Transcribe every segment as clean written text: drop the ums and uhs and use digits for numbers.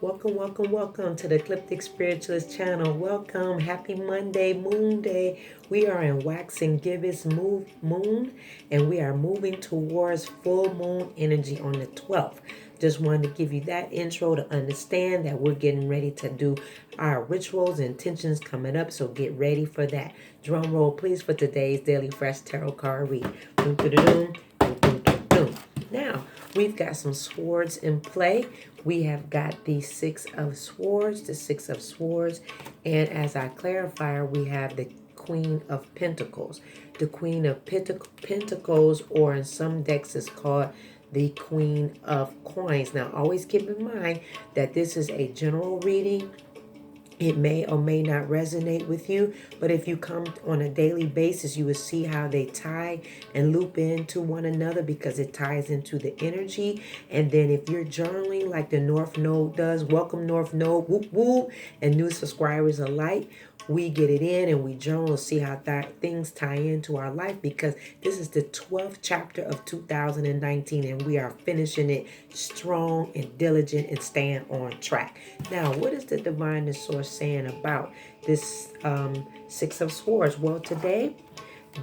Welcome, welcome, welcome to the Ecliptic Spiritualist channel. Welcome. Happy Monday, Moon Day. We are in waxing gibbous moon, and we are moving towards full moon energy on the 12th. Just wanted to give you that intro to understand that we're getting ready to do our rituals and intentions coming up. So get ready for that. Drum roll, please, for today's Daily Fresh Tarot card read. Boom, boom, boom, boom, boom, boom, boom. Now, we've got some swords in play. We have got the Six of Swords, and as I clarifier, we have the Queen of Pentacles. The Queen of Pentacles, or in some decks is called the Queen of Coins. Now, always keep in mind that this is a general reading. It may or may not resonate with you, but if you come on a daily basis, you will see how they tie and loop into one another because it ties into the energy. And then if you're journaling like the North Node does, welcome North Node, whoop whoop, and new subscribers alike, we get it in and we journal, see how things tie into our life, because this is the 12th chapter of 2019 and we are finishing it strong and diligent and staying on track. Now, what is the Divine Source saying about this Six of Swords? Well, today,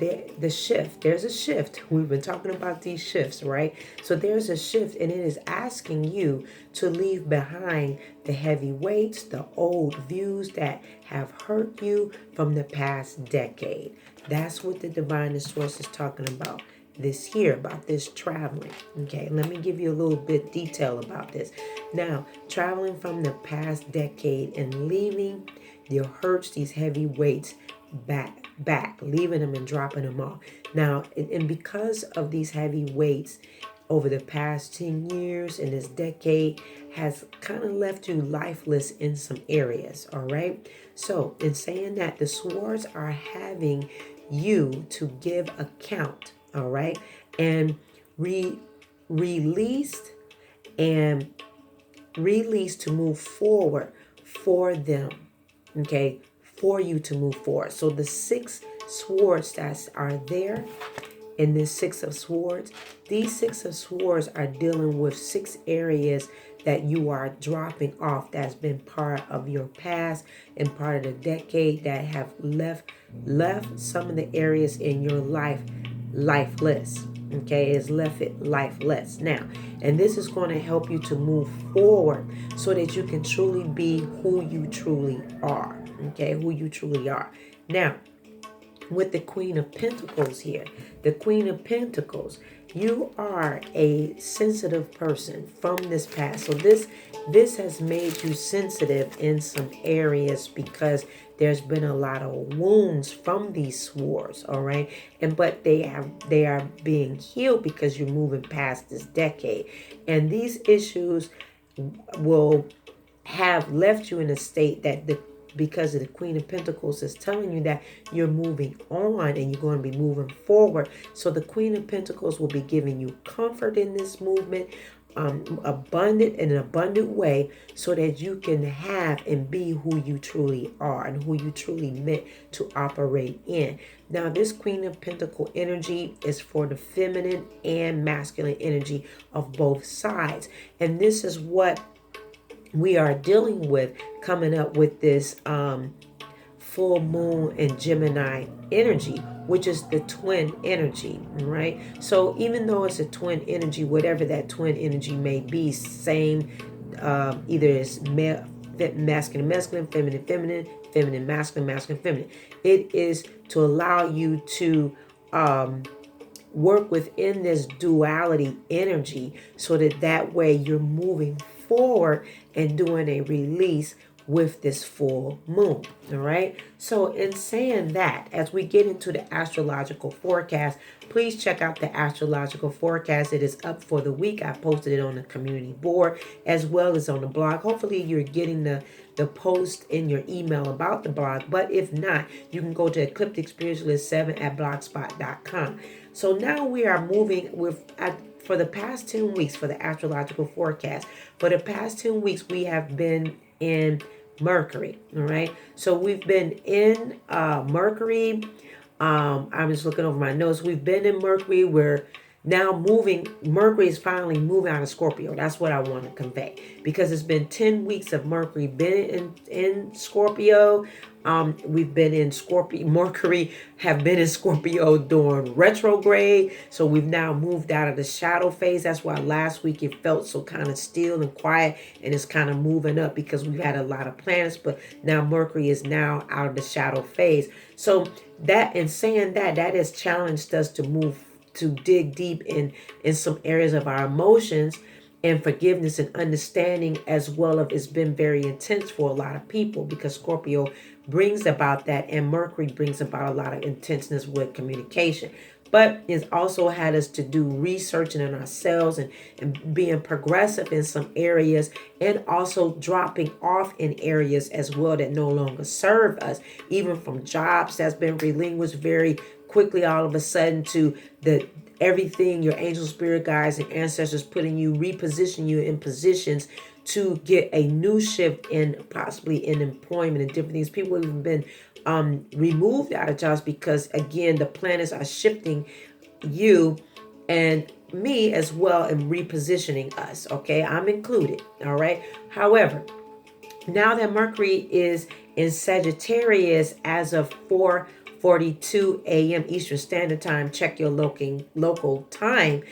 the shift, there's a shift. We've been talking about these shifts, right? So there's a shift, and it is asking you to leave behind the heavy weights, the old views that have hurt you from the past decade. That's what the Divine Source is talking about this year, about this traveling. Okay, let me give you a little bit detail about this. Now, traveling from the past decade and leaving your hurts, these heavy weights back, leaving them and dropping them off. Now, and because of these heavy weights over the past 10 years and this decade has kind of left you lifeless in some areas, all right? So in saying that, the swords are having you to give account, all right? And released and release to move forward for them, okay, for you to move forward. So the six swords that are there in this Six of Swords, these Six of Swords are dealing with 6 areas that you are dropping off that's been part of your past and part of the decade that have left some of the areas in your life lifeless. Okay, it's left it lifeless. Now, and this is going to help you to move forward so that you can truly be who you truly are. Okay, who you truly are. Now, with the Queen of Pentacles here, the Queen of Pentacles, you are a sensitive person from this past. So this has made you sensitive in some areas because there's been a lot of wounds from these swords, all right? But they are being healed because you're moving past this decade. And these issues will have left you in a state that because of the Queen of Pentacles is telling you that you're moving on and you're going to be moving forward. So the Queen of Pentacles will be giving you comfort in this movement, in an abundant way, so that you can have and be who you truly are and who you truly meant to operate in. Now, this Queen of Pentacle energy is for the feminine and masculine energy of both sides. And this is what we are dealing with coming up with this full moon in Gemini energy, which is the twin energy, right? So even though it's a twin energy, whatever that twin energy may be, same, either it's masculine, feminine, masculine, feminine. It is to allow you to work within this duality energy so that way you're moving forward and doing a release with this full moon. All right. So in saying that, as we get into the astrological forecast, please check out the astrological forecast. It is up for the week. I posted it on the community board as well as on the blog. Hopefully you're getting the post in your email about the blog. But if not, you can go to eclipticspiritualist7@blogspot.com. So now we are moving for the past 10 weeks for the astrological forecast. For the past 10 weeks, we have been in Mercury. All right. So we've been in Mercury. I'm just looking over my notes. We've been in Mercury. We're now moving, Mercury is finally moving out of Scorpio. That's what I want to convey, because it's been 10 weeks of Mercury been in Scorpio. We've been in Scorpio. Mercury have been in Scorpio during retrograde. So we've now moved out of the shadow phase. That's why last week it felt so kind of still and quiet, and it's kind of moving up because we've had a lot of planets, but now Mercury is now out of the shadow phase. So that, in saying that, that has challenged us to move, to dig deep in some areas of our emotions and forgiveness and understanding, as well as it's been very intense for a lot of people, because Scorpio brings about that, and Mercury brings about a lot of intenseness with communication. But it's also had us to do researching in ourselves, and being progressive in some areas, and also dropping off in areas as well that no longer serve us, even from jobs that's been relinquished very quickly all of a sudden, to the everything your angel, spirit guides, and ancestors putting you, reposition you in positions to get a new shift in, possibly in employment and different things. People have even been removed out of jobs because, again, the planets are shifting you and me as well, and repositioning us. Okay, I'm included. All right. However, now that Mercury is in Sagittarius as of 4:42 a.m. Eastern Standard Time, check your local time.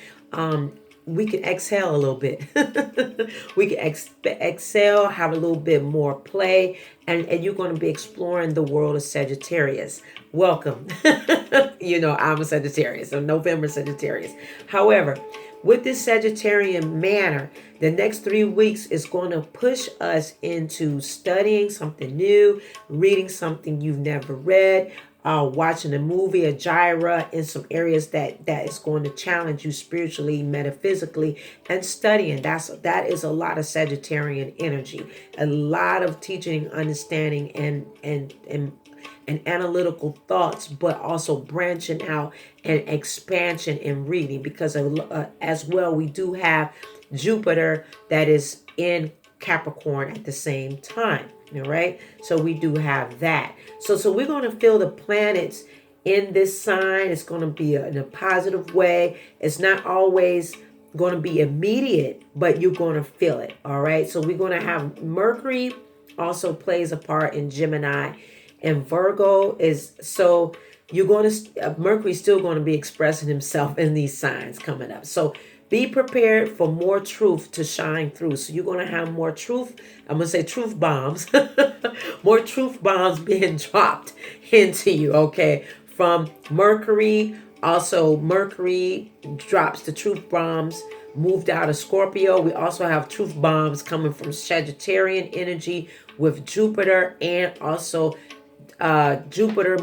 We can exhale a little bit. We can exhale, have a little bit more play, and you're going to be exploring the world of Sagittarius. Welcome. I'm a Sagittarius, so November Sagittarius. However, with this Sagittarian manner, the next 3 weeks is going to push us into studying something new, reading something you've never read, watching a movie, a gyra, in some areas that is going to challenge you spiritually, metaphysically, and studying. That is a lot of Sagittarian energy, a lot of teaching, understanding, and analytical thoughts, but also branching out and expansion in reading, because as well we do have Jupiter that is in Capricorn at the same time. All right, so we do have that. So we're going to feel the planets in this sign. It's going to be in a positive way. It's not always going to be immediate, but you're going to feel it. All right, so we're going to have Mercury also plays a part in Gemini, and Virgo is, so you're going to, Mercury's still going to be expressing himself in these signs coming up. So be prepared for more truth to shine through. So you're going to have more truth. I'm going to say truth bombs. More truth bombs being dropped into you, okay? From Mercury. Also, Mercury drops the truth bombs, moved out of Scorpio. We also have truth bombs coming from Sagittarian energy with Jupiter, and also Jupiter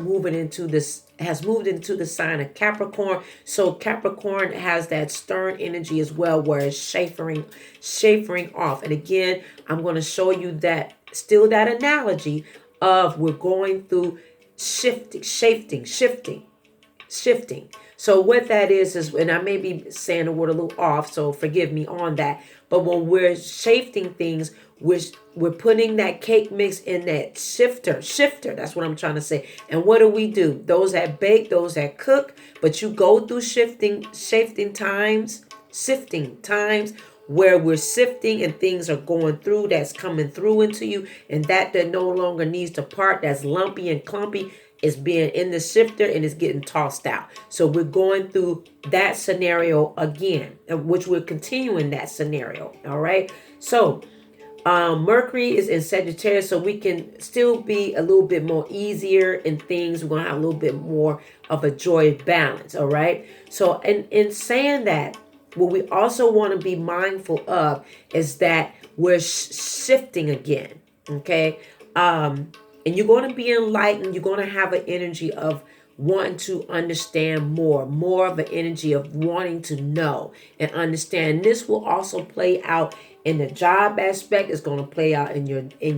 has moved into the sign of Capricorn. So Capricorn has that stern energy as well, where it's chafering off. And again, I'm going to show you that, still that analogy of we're going through shifting. So what that is, and I may be saying the word a little off, so forgive me on that. But when we're shifting things, we're putting that cake mix in that shifter. That's what I'm trying to say. And what do? Those that bake, those that cook, but you go through shifting times, where we're sifting and things are going through, that's coming through into you, and that no longer needs to part, that's lumpy and clumpy, is being in the shifter and is getting tossed out. So we're going through that scenario again, which we're continuing that scenario. All right. So Mercury is in Sagittarius, so we can still be a little bit more easier in things. We're going to have a little bit more of a joy balance. All right. So in saying that, what we also want to be mindful of is that we're shifting again. Okay. And you're going to be enlightened. You're going to have an energy of wanting to understand more of an energy of wanting to know and understand. This will also play out in the job aspect. It's going to play out in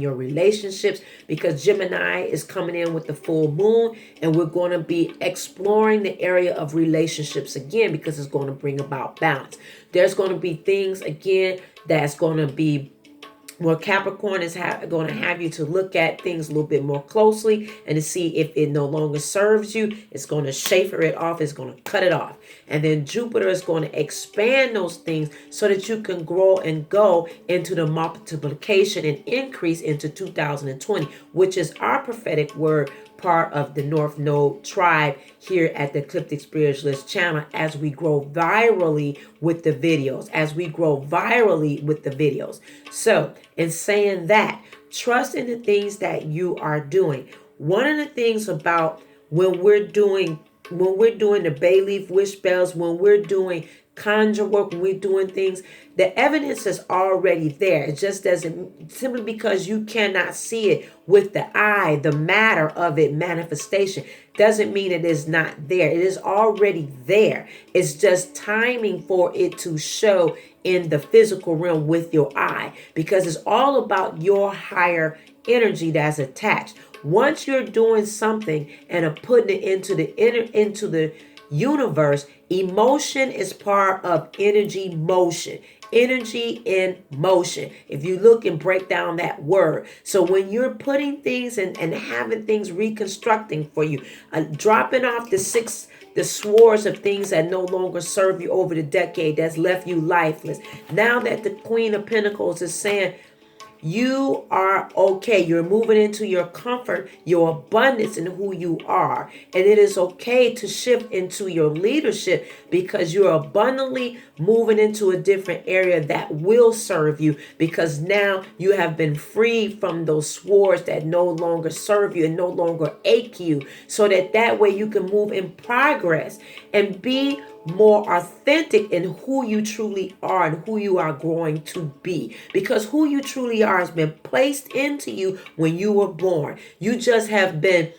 your relationships, because Gemini is coming in with the full moon, and we're going to be exploring the area of relationships again, because it's going to bring about balance. There's going to be things again that's going to be Well, Capricorn is going to have you to look at things a little bit more closely and to see if it no longer serves you. It's going to shaper it off. It's going to cut it off. And then Jupiter is going to expand those things so that you can grow and go into the multiplication and increase into 2020, which is our prophetic word, part of the North Node tribe here at the Ecliptic Spiritualist channel, as we grow virally with the videos, So in saying that, trust in the things that you are doing. One of the things about when we're doing the bay leaf wish spells, when we're doing conjure work, when we're doing things, the evidence is already there. It just doesn't, simply because you cannot see it with the eye, the matter of it, manifestation, doesn't mean it is not there. It is already there. It's just timing for it to show in the physical realm with your eye, because it's all about your higher energy that's attached. Once you're doing something and are putting it into the universe, emotion is part of energy motion. Energy in motion. If you look and break down that word. So when you're putting things and having things reconstructing for you, dropping off the swords of things that no longer serve you over the decade, that's left you lifeless. Now that the Queen of Pentacles is saying, you are okay. You're moving into your comfort, your abundance in who you are. And it is okay to shift into your leadership because you're abundantly moving into a different area that will serve you, because now you have been freed from those swords that no longer serve you and no longer ache you, so that way you can move in progress and be more authentic in who you truly are and who you are growing to be, because who you truly are has been placed into you when you were born. You just have been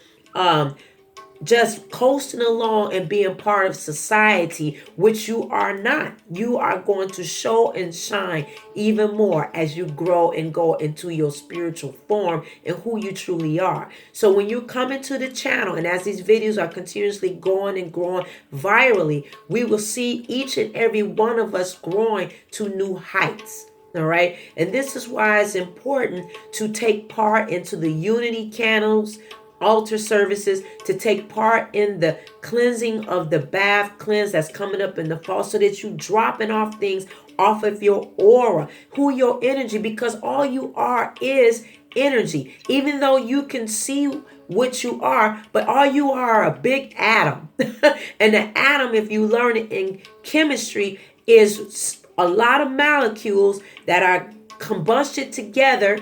just coasting along and being part of society, which you are not. You are going to show and shine even more as you grow and go into your spiritual form and who you truly are. So when you come into the channel, and as these videos are continuously growing and growing virally, we will see each and every one of us growing to new heights. All right. And this is why it's important to take part into the unity candles, altar services, to take part in the cleansing of the bath cleanse that's coming up in the fall, so that you dropping off things off of your aura, who your energy, because all you are is energy. Even though you can see what you are, but all you are a big atom. And the atom, if you learn it in chemistry, is a lot of molecules that are combusted together,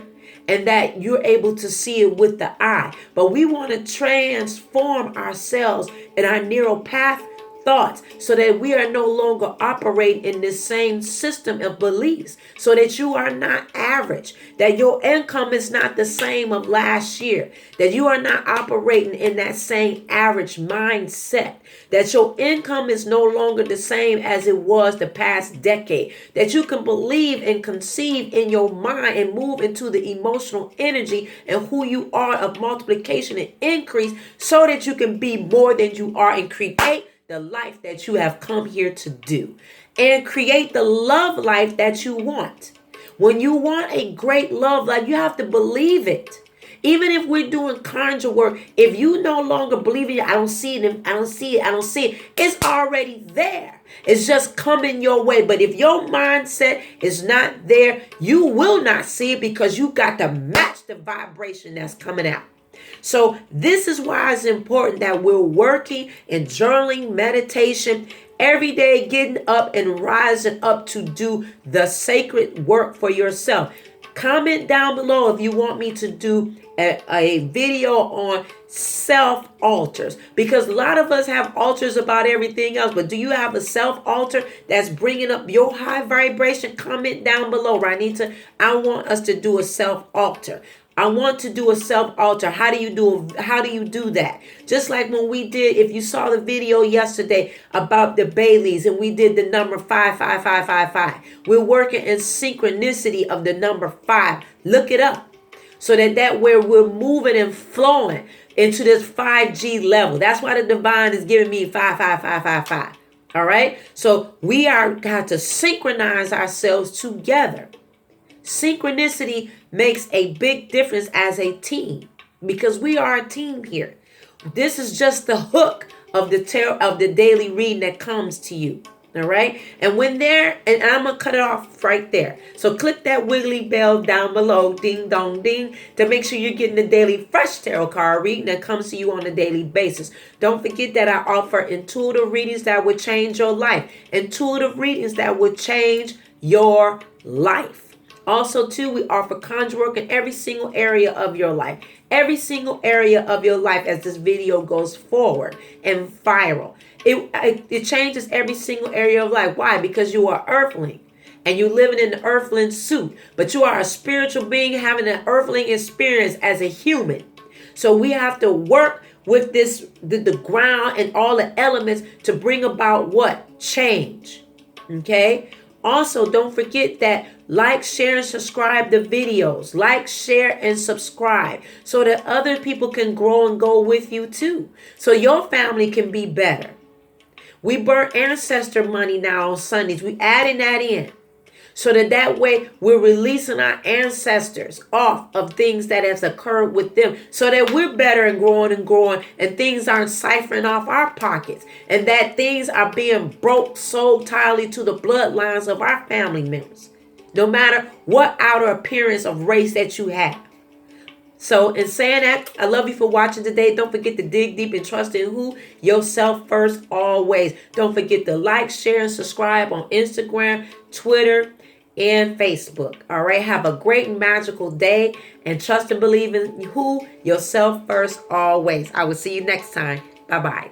and that you're able to see it with the eye. But we want to transform ourselves in our neuropath thoughts, so that we are no longer operating in this same system of beliefs, so that you are not average, that your income is not the same of last year, that you are not operating in that same average mindset, that your income is no longer the same as it was the past decade, that you can believe and conceive in your mind and move into the emotional energy and who you are of multiplication and increase, so that you can be more than you are and create the life that you have come here to do, and create the love life that you want. When you want a great love life, you have to believe it. Even if we're doing conjure work, if you no longer believe it, I don't see it, it's already there. It's just coming your way. But if your mindset is not there, you will not see it, because you got to match the vibration that's coming out. So this is why it's important that we're working in journaling, meditation, every day, getting up and rising up to do the sacred work for yourself. Comment down below if you want me to do a video on self altars, because a lot of us have altars about everything else, but do you have a self altar that's bringing up your high vibration? Comment down below, Ranita. I want us to do a self altar. I want to do a self altar. How do you do that? Just like when we did, if you saw the video yesterday about the Baileys, and we did the number 55555. We're working in synchronicity of the number 5. Look it up, so that way we're moving and flowing into this 5G level. That's why the divine is giving me 55555. All right. So we are got to synchronize ourselves together. Synchronicity makes a big difference as a team because we are a team here. This is just the hook of the daily reading that comes to you. All right. And when there, and I'm going to cut it off right there. So click that wiggly bell down below, ding dong ding, to make sure you're getting the daily fresh tarot card reading that comes to you on a daily basis. Don't forget that I offer intuitive readings that would change your life. Intuitive readings that would change your life. Also, too, we offer conjure work in every single area of your life. Every single area of your life as this video goes forward and viral. It changes every single area of life. Why? Because you are earthling and you're living in the earthling suit. But you are a spiritual being having an earthling experience as a human. So we have to work with this, the ground and all the elements to bring about what? Change. Okay? Also, don't forget that like, share, and subscribe the videos. Like, share, and subscribe so that other people can grow and go with you too. So your family can be better. We burn ancestor money now on Sundays. We adding that in. So that way we're releasing our ancestors off of things that has occurred with them so that we're better and growing and things aren't siphoning off our pockets and that things are being broke so tightly to the bloodlines of our family members, no matter what outer appearance of race that you have. So in saying that, I love you for watching today. Don't forget to dig deep and trust in who? Yourself first always. Don't forget to like, share, and subscribe on Instagram, Twitter, and Facebook. All right. Have a great and magical day and trust and believe in who? Yourself first always. I will see you next time. Bye-bye.